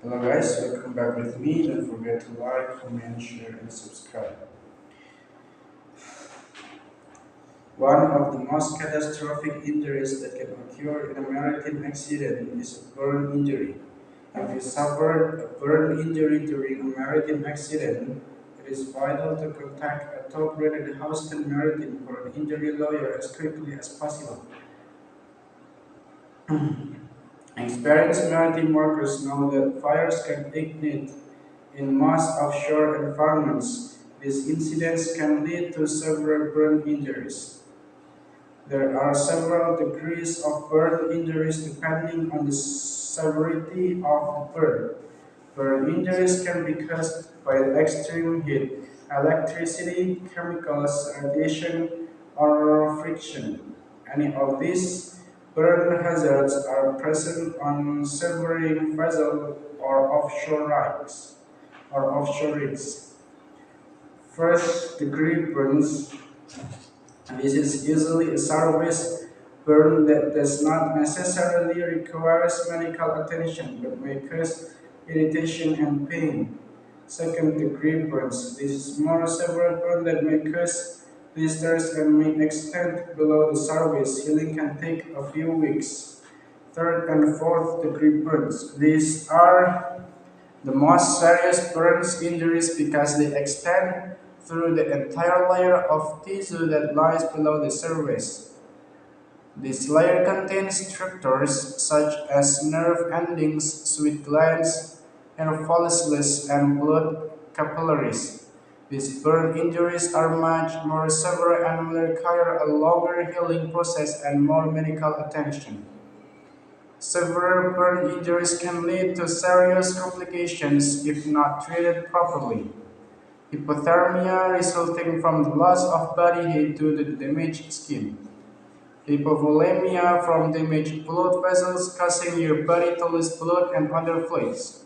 Hello guys, welcome back with me. Don't forget to like, comment, share and subscribe. One of the most catastrophic injuries that can occur in a maritime accident is a burn injury. If you suffered a burn injury during a maritime accident, it is vital to contact a top-rated Houston Maritime or an injury lawyer as quickly as possible. Experienced maritime workers know that fires can ignite in most offshore environments. These incidents can lead to severe burn injuries. There are several degrees of burn injuries depending on the severity of the burn. Burn injuries can be caused by extreme heat, electricity, chemicals, radiation, or friction. Any of these burn hazards are present on submarine vessels or offshore rigs. First degree burns. This is usually a surface burn that does not necessarily require medical attention but may cause irritation and pain. Second degree burns. This is more severe burn that may cause blisters and may extend below the surface. Healing can take a few weeks. Third and fourth degree burns. These are the most serious burns injuries because they extend through the entire layer of tissue that lies below the surface. This layer contains structures such as nerve endings, sweat glands, hair follicles, and blood capillaries. These burn injuries are much more severe and will require a longer healing process and more medical attention. Severe burn injuries can lead to serious complications if not treated properly. Hypothermia resulting from the loss of body heat due to the damaged skin. Hypovolemia from damaged blood vessels causing your body to lose blood and other fluids.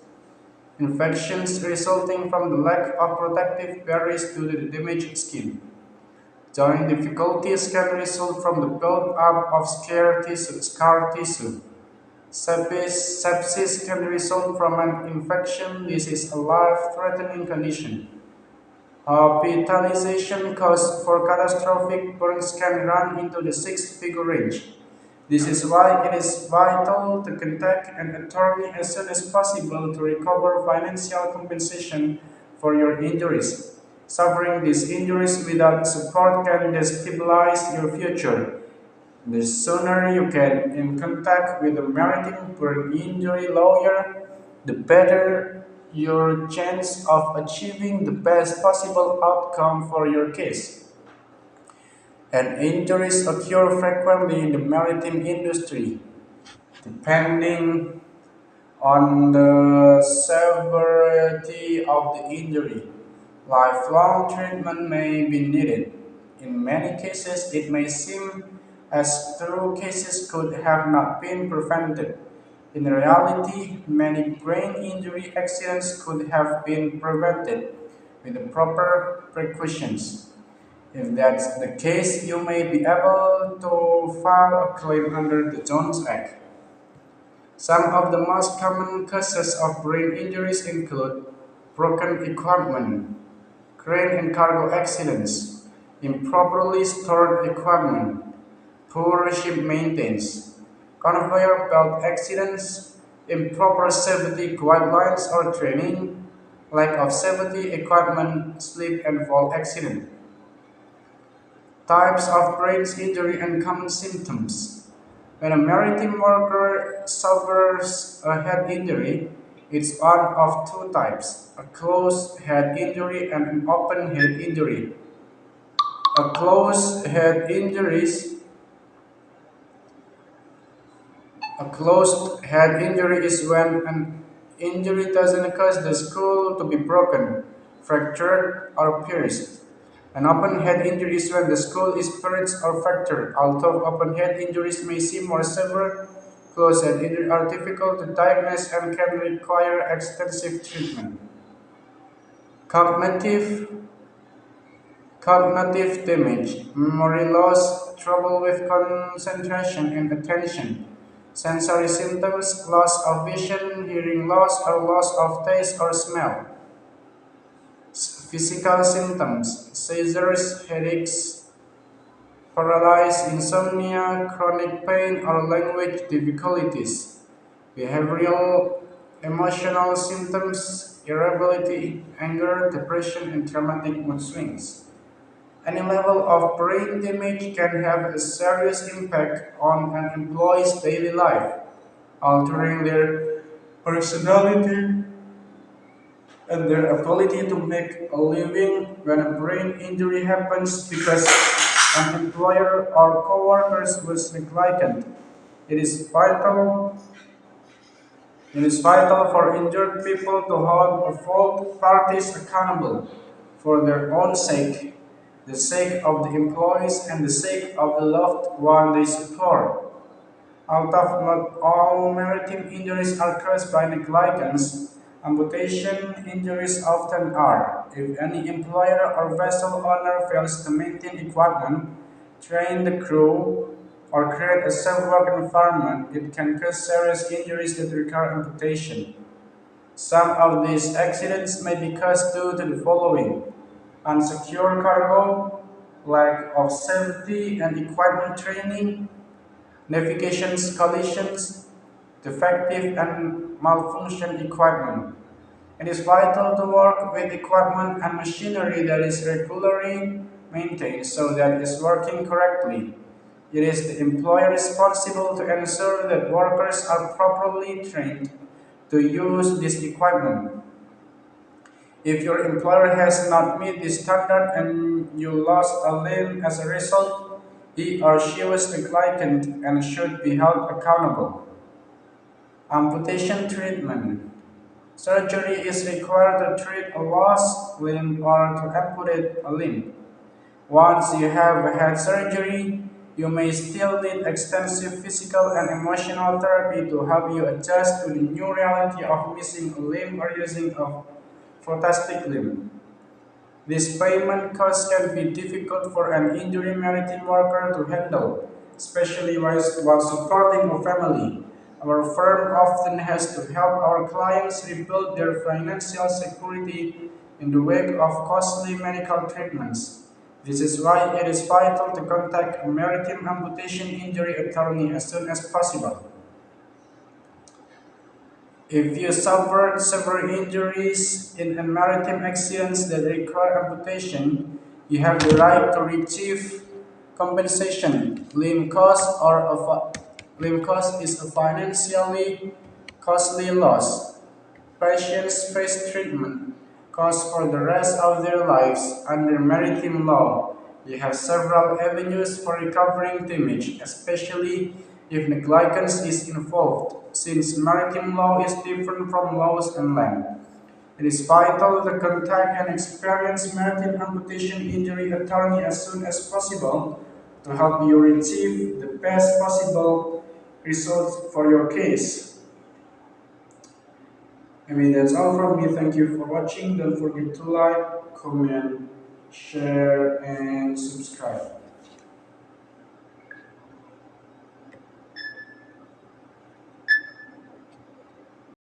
Infections resulting from the lack of protective barriers due to the damaged skin. Joint difficulties can result from the build-up of scar tissue. Sepsis can result from an infection. This is a life-threatening condition. Hospitalization costs for catastrophic burns can run into the six-figure range. This is why it is vital to contact an attorney as soon as possible to recover financial compensation for your injuries. Suffering these injuries without support can destabilize your future. The sooner you get in contact with a maritime burn injury lawyer, the better your chance of achieving the best possible outcome for your case. And injuries occur frequently in the maritime industry, depending on the severity of the injury. Lifelong treatment may be needed. In many cases, it may seem as though cases could have not been prevented. In reality, many brain injury accidents could have been prevented with the proper precautions. If that's the case, you may be able to file a claim under the Jones Act. Some of the most common causes of brain injuries include broken equipment, crane and cargo accidents, improperly stored equipment, poor ship maintenance, conveyor belt accidents, improper safety guidelines or training, lack of safety equipment, slip and fall accident. Types of brain injury and common symptoms. When a maritime worker suffers a head injury, it's one of two types, a closed head injury and an open head injury. A closed head injuries A closed head injury is when an injury doesn't cause the skull to be broken, fractured, or pierced. An open head injury is when the skull is pierced or fractured. Although open head injuries may seem more severe, closed head injuries are difficult to diagnose and can require extensive treatment. Cognitive Cognitive damage, memory loss, trouble with concentration and attention, Sensory symptoms, loss of vision, hearing loss, or loss of taste or smell. Physical symptoms, seizures, headaches, paralysis, insomnia, chronic pain, or language difficulties. Behavioral, emotional symptoms, irritability, anger, depression, and traumatic mood swings. Any level of brain damage can have a serious impact on an employee's daily life, altering their personality and their ability to make a living. When a brain injury happens because an employer or coworkers was negligent, it is vital it is vital for injured people to hold both parties accountable for their own sake, the sake of the employees, and the sake of the loved one they support. Although not all maritime injuries are caused by negligence, amputation injuries often are. If any employer or vessel owner fails to maintain equipment, train the crew, or create a safe work environment, it can cause serious injuries that require amputation. Some of these accidents may be caused due to the following: unsecure cargo, lack of safety and equipment training, navigation collisions, defective and malfunction equipment. It is vital to work with equipment and machinery that is regularly maintained so that it is working correctly. It is the employer responsible to ensure that workers are properly trained to use this equipment. If your employer has not met this standard and you lost a limb as a result, he or she was negligent and should be held accountable. Amputation treatment. Surgery is required to treat a lost limb or to amputate a limb. Once you have had surgery, you may still need extensive physical and emotional therapy to help you adjust to the new reality of missing a limb or using a prosthetic limb. This payment cost can be difficult for an injured maritime worker to handle, especially while supporting a family. Our firm often has to help our clients rebuild their financial security in the wake of costly medical treatments. This is why it is vital to contact a maritime amputation injury attorney as soon as possible. If you suffered severe injuries in a maritime accidents that require amputation, you have the right to receive compensation. Limb cost is a financially costly loss. Patients face treatment costs for the rest of their lives under maritime law. You have several avenues for recovering damage, especially if negligence is involved, since maritime law is different from laws on land. It is vital to contact an experienced maritime amputation injury attorney as soon as possible to help you achieve the best possible results for your case. That's all from me. Thank you for watching. Don't forget to like, comment, share, and subscribe.